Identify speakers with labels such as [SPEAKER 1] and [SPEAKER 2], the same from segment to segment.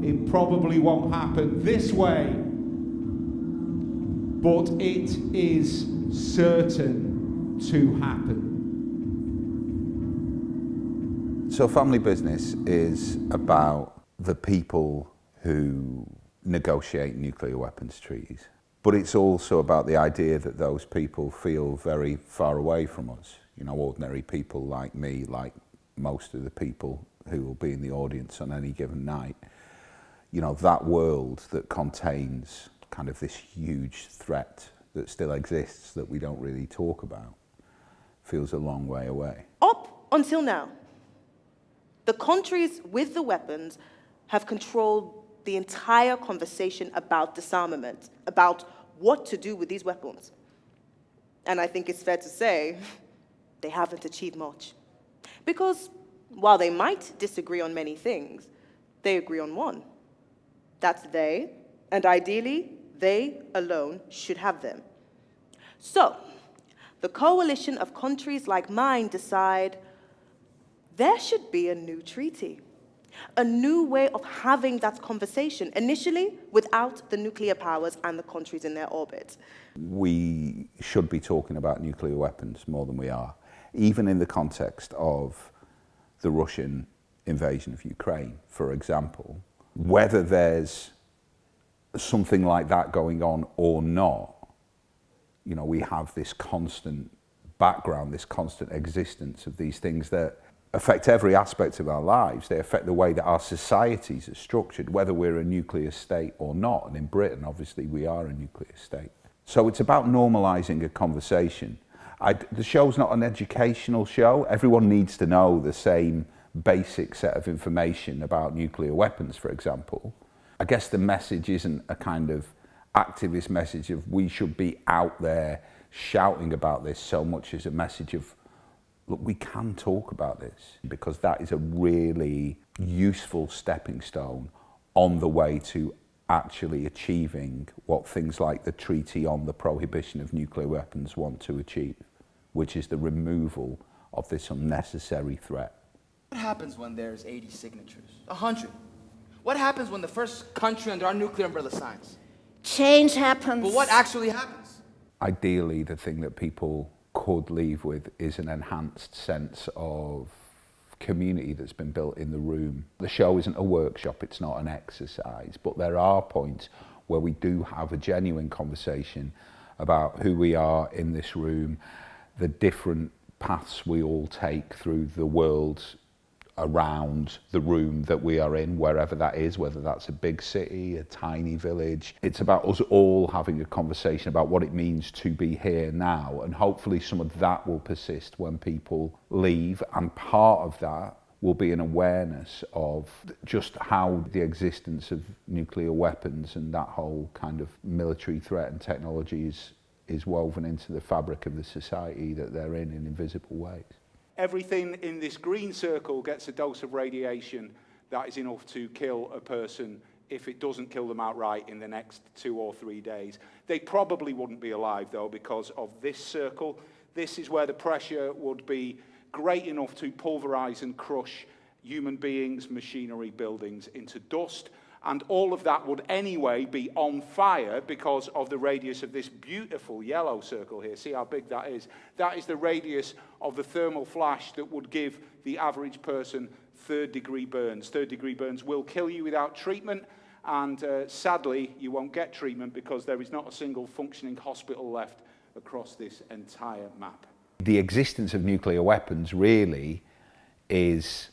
[SPEAKER 1] It probably won't happen this way, but it is certain to happen.
[SPEAKER 2] So family business is about the people who negotiate nuclear weapons treaties. But it's also about the idea that those people feel very far away from us. You know, ordinary people like me, like most of the people who will be in the audience on any given night. You know, that world that contains kind of this huge threat that still exists that we don't really talk about feels a long way away.
[SPEAKER 3] Up until now, the countries with the weapons have controlled the entire conversation about disarmament, about what to do with these weapons. And I think it's fair to say they haven't achieved much. Because while they might disagree on many things, they agree on one. That's they, and ideally, they alone should have them. So, the coalition of countries like mine decide there should be a new treaty, a new way of having that conversation, initially without the nuclear powers and the countries in their orbit.
[SPEAKER 2] We should be talking about nuclear weapons more than we are, even in the context of the Russian invasion of Ukraine, for example. Whether there's something like that going on or not, you know, we have this constant background, this constant existence of these things that affect every aspect of our lives. They affect the way that our societies are structured, whether we're a nuclear state or not. And in Britain, obviously, we are a nuclear state. So it's about normalising a conversation. The show's not an educational show. Everyone needs to know the same basic set of information about nuclear weapons, for example. I guess the message isn't a kind of activist message of we should be out there shouting about this so much as a message of, look, we can talk about this, because that is a really useful stepping stone on the way to actually achieving what things like the Treaty on the Prohibition of Nuclear Weapons want to achieve, which is the removal of this unnecessary threat.
[SPEAKER 4] What happens when there's 80 signatures? 100? What happens when the first country under our nuclear umbrella signs?
[SPEAKER 5] Change happens.
[SPEAKER 4] But what actually happens?
[SPEAKER 2] Ideally, the thing that people could leave with is an enhanced sense of community that's been built in the room. The show isn't a workshop, it's not an exercise, but there are points where we do have a genuine conversation about who we are in this room, the different paths we all take through the world around the room that we are in, wherever that is, whether that's a big city, a tiny village. It's about us all having a conversation about what it means to be here now, and hopefully some of that will persist when people leave, and part of that will be an awareness of just how the existence of nuclear weapons and that whole kind of military threat and technology is woven into the fabric of the society that they're in invisible ways.
[SPEAKER 1] Everything in this green circle gets a dose of radiation that is enough to kill a person if it doesn't kill them outright in the next 2 or 3 days. They probably wouldn't be alive, though, because of this circle. This is where the pressure would be great enough to pulverize and crush human beings, machinery, buildings into dust. And all of that would anyway be on fire because of the radius of this beautiful yellow circle here. See how big that is? That is the radius of the thermal flash that would give the average person third-degree burns. Third-degree burns will kill you without treatment, and sadly, you won't get treatment because there is not a single functioning hospital left across this entire map.
[SPEAKER 2] The existence of nuclear weapons really is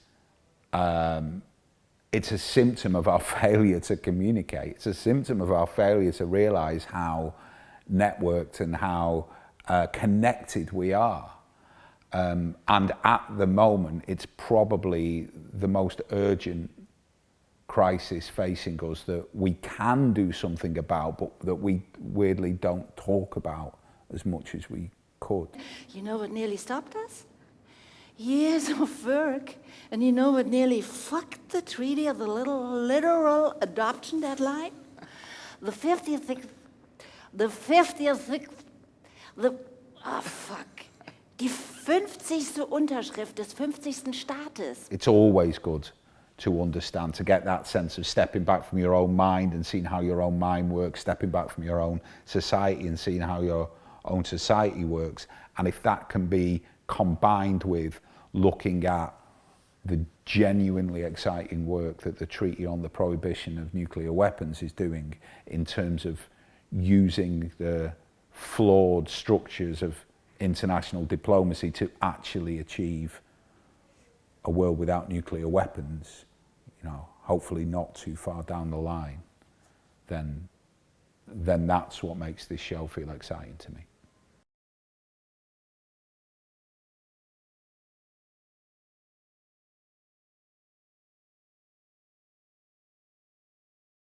[SPEAKER 2] it's a symptom of our failure to communicate. It's a symptom of our failure to realize how networked and how connected we are. And at the moment, it's probably the most urgent crisis facing us that we can do something about, but that we weirdly don't talk about as much as we could.
[SPEAKER 5] You know what nearly stopped us? Years of work. And you know what nearly fucked the treaty of the literal adoption deadline? The 50th, die 50. Unterschrift des 50. Staates.
[SPEAKER 2] It's always good to understand, to get that sense of stepping back from your own mind and seeing how your own mind works, stepping back from your own society and seeing how your own society works. And if that can be combined with looking at the genuinely exciting work that the Treaty on the Prohibition of Nuclear Weapons is doing in terms of using the flawed structures of international diplomacy to actually achieve a world without nuclear weapons, you know, hopefully not too far down the line, then that's what makes this show feel exciting to me.